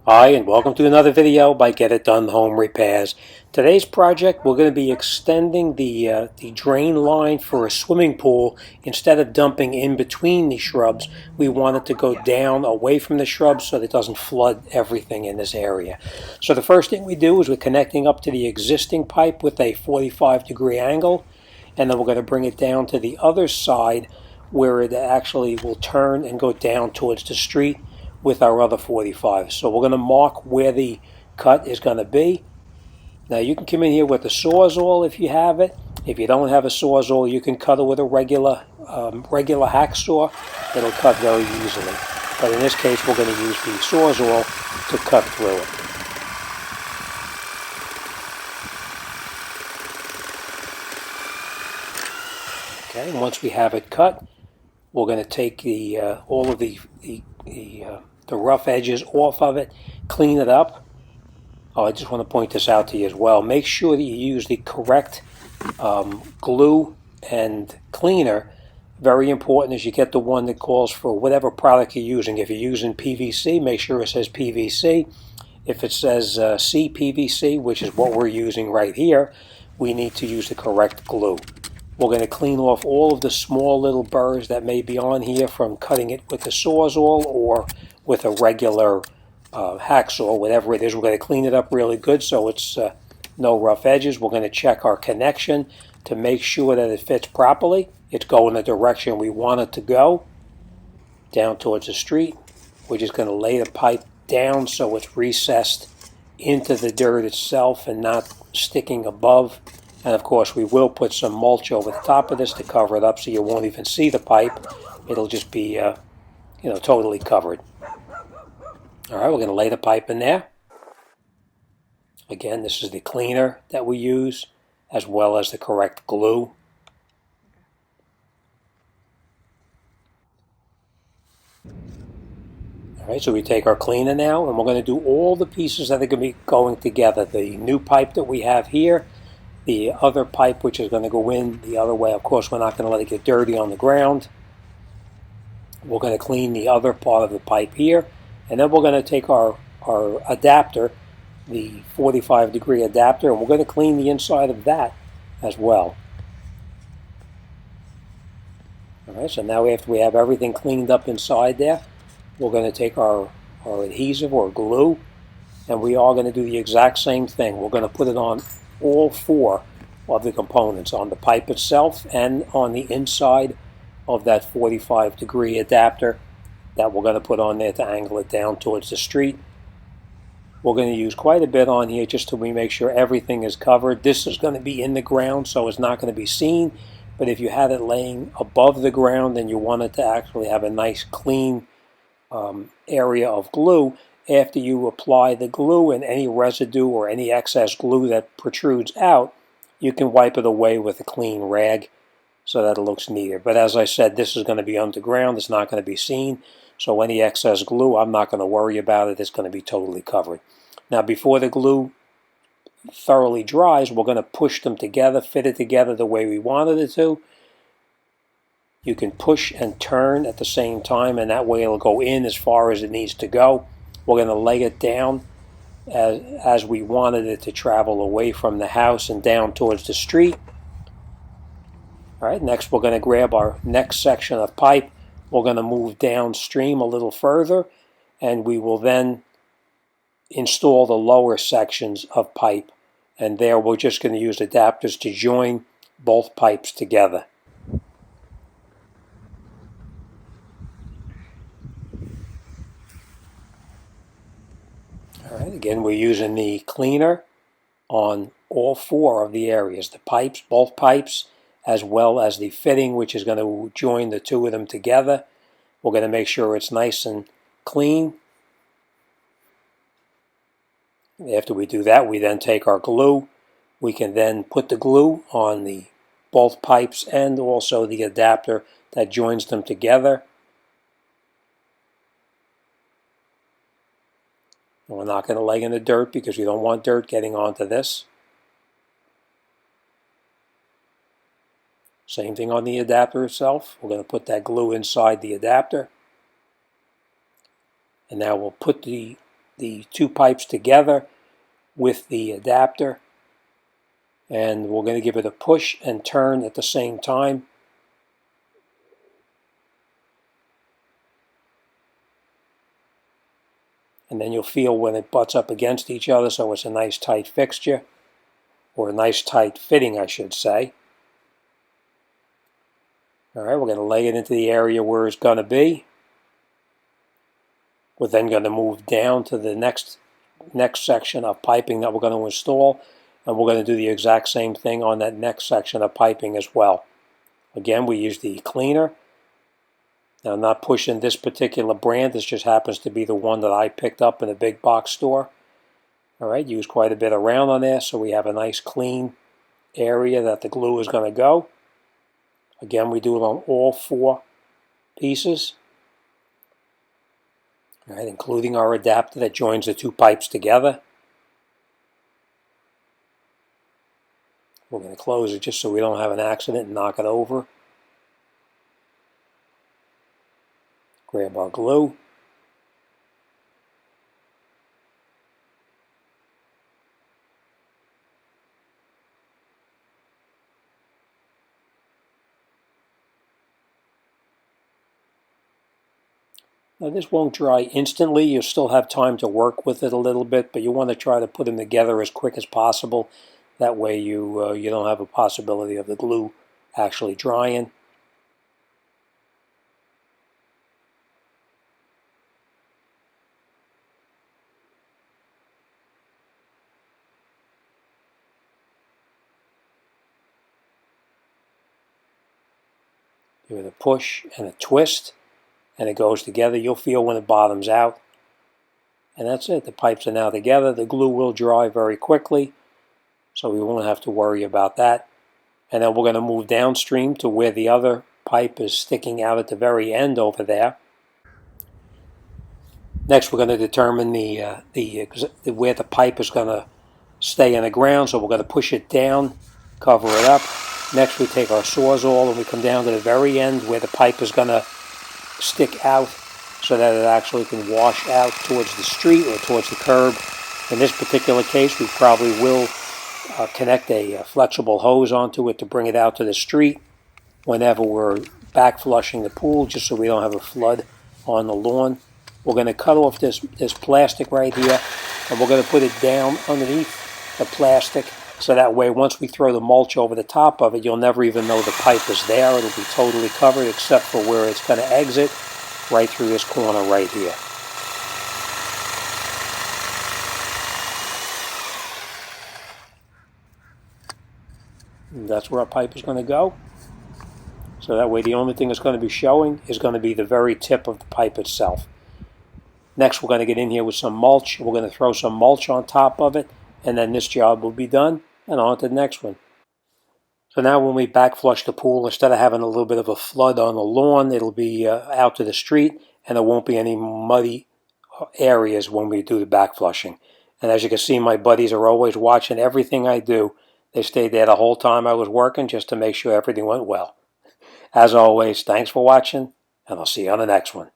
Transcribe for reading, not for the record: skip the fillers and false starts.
Hi, and welcome to another video by Get It Done Home Repairs. Today's project, we're going to be extending the drain line for a swimming pool. Instead of dumping in between the shrubs, we want it to go down away from the shrubs so that it doesn't flood everything in this area. So the first thing we do is we're connecting up to the existing pipe with a 45-degree angle, and then we're going to bring it down to the other side where it actually will turn and go down towards the street with our other 45. So we're going to mark where the cut is going to be. Now you can come in here with a Sawzall if you have it. If you don't have a Sawzall, you can cut it with a regular hacksaw. It'll cut very easily. But in this case, we're going to use the Sawzall to cut through it. Okay, and once we have it cut, we're going to take all of the rough edges off of it, clean it up. Oh, I just want to point this out to you as well. Make sure that you use the correct glue and cleaner. Very important is you get the one that calls for whatever product you're using. If you're using PVC, make sure it says PVC. If it says cpvc, which is what we're using right here, we need to use the correct glue. We're going to clean off all of the small little burrs that may be on here from cutting it with the Sawzall or with a regular hacksaw, whatever it is. We're going to clean it up really good so it's no rough edges. We're going to check our connection to make sure that it fits properly. It's going the direction we want it to go, down towards the street. We're just going to lay the pipe down so it's recessed into the dirt itself and not sticking above. And of course we will put some mulch over the top of this to cover it up so you won't even see the pipe. It'll just be totally covered. Alright, we're going to lay the pipe in there. Again, this is the cleaner that we use as well as the correct glue. Alright, so we take our cleaner now and we're going to do all the pieces that are going to be going together. The new pipe that we have here, the other pipe which is going to go in the other way. Of course, we're not going to let it get dirty on the ground. We're going to clean the other part of the pipe here, and then we're going to take our adapter, the 45-degree adapter, and we're going to clean the inside of that as well. Alright, so now after we have everything cleaned up inside there, we're going to take our adhesive or glue, and we are going to do the exact same thing. We're going to put it on all four of the components, on the pipe itself and on the inside of that 45-degree adapter that we're going to put on there to angle it down towards the street. We're going to use quite a bit on here just to make sure everything is covered. This is going to be in the ground, so it's not going to be seen, but if you had it laying above the ground and you wanted to actually have a nice clean area of glue, after you apply the glue and any residue or any excess glue that protrudes out, you can wipe it away with a clean rag so that it looks neater. But as I said, this is going to be underground. It's not going to be seen. So any excess glue, I'm not going to worry about it. It's going to be totally covered. Now, before the glue thoroughly dries, we're going to push them together, fit it together the way we wanted it to. You can push and turn at the same time, and that way it'll go in as far as it needs to go. We're going to lay it down as we wanted it to travel away from the house and down towards the street. All right, next we're going to grab our next section of pipe. We're going to move downstream a little further, and we will then install the lower sections of pipe. And there we're just going to use adapters to join both pipes together. All right, again, we're using the cleaner on all four of the areas, the pipes, both pipes, as well as the fitting, which is going to join the two of them together. We're going to make sure it's nice and clean. After we do that, we then take our glue. We can then put the glue on the both pipes and also the adapter that joins them together. We're not going to lay in the dirt because we don't want dirt getting onto this. Same thing on the adapter itself. We're going to put that glue inside the adapter. And now we'll put the the two pipes together with the adapter, and we're going to give it a push and turn at the same time. And then you'll feel when it butts up against each other, so it's a nice tight fixture, or a nice tight fitting, I should say. All right, we're going to lay it into the area where it's going to be. We're then going to move down to the next section of piping that we're going to install, and we're going to do the exact same thing on that next section of piping as well. Again, we use the cleaner. Now, I'm not pushing this particular brand. This just happens to be the one that I picked up in a big box store. All right, use quite a bit around on there so we have a nice clean area that the glue is going to go. Again, we do it on all 4 pieces. All right, including our adapter that joins the 2 pipes together. We're going to close it just so we don't have an accident and knock it over. Grab our glue. Now this won't dry instantly. You still have time to work with it a little bit, but you want to try to put them together as quick as possible. That way you don't have a possibility of the glue actually drying. Give it a push and a twist, and it goes together. You'll feel when it bottoms out. And that's it. The pipes are now together. The glue will dry very quickly, so we won't have to worry about that. And then we're going to move downstream to where the other pipe is sticking out at the very end over there. Next, we're going to determine where the pipe is going to stay in the ground, so we're going to push it down, cover it up. Next, we take our Sawzall and we come down to the very end where the pipe is going to stick out so that it actually can wash out towards the street or towards the curb. In this particular case, we probably will connect a flexible hose onto it to bring it out to the street whenever we're back flushing the pool, just so we don't have a flood on the lawn. We're going to cut off this plastic right here, and we're going to put it down underneath the plastic, so that way once we throw the mulch over the top of it, you'll never even know the pipe is there. It'll be totally covered except for where it's going to exit, right through this corner right here. And that's where our pipe is going to go. So that way the only thing that's going to be showing is going to be the very tip of the pipe itself. Next, we're going to get in here with some mulch. We're going to throw some mulch on top of it, and then this job will be done, and on to the next one. So now when we back flush the pool, instead of having a little bit of a flood on the lawn, it'll be out to the street, and there won't be any muddy areas when we do the back flushing. And as you can see, my buddies are always watching everything I do. They stayed there the whole time I was working just to make sure everything went well. As always, thanks for watching, and I'll see you on the next one.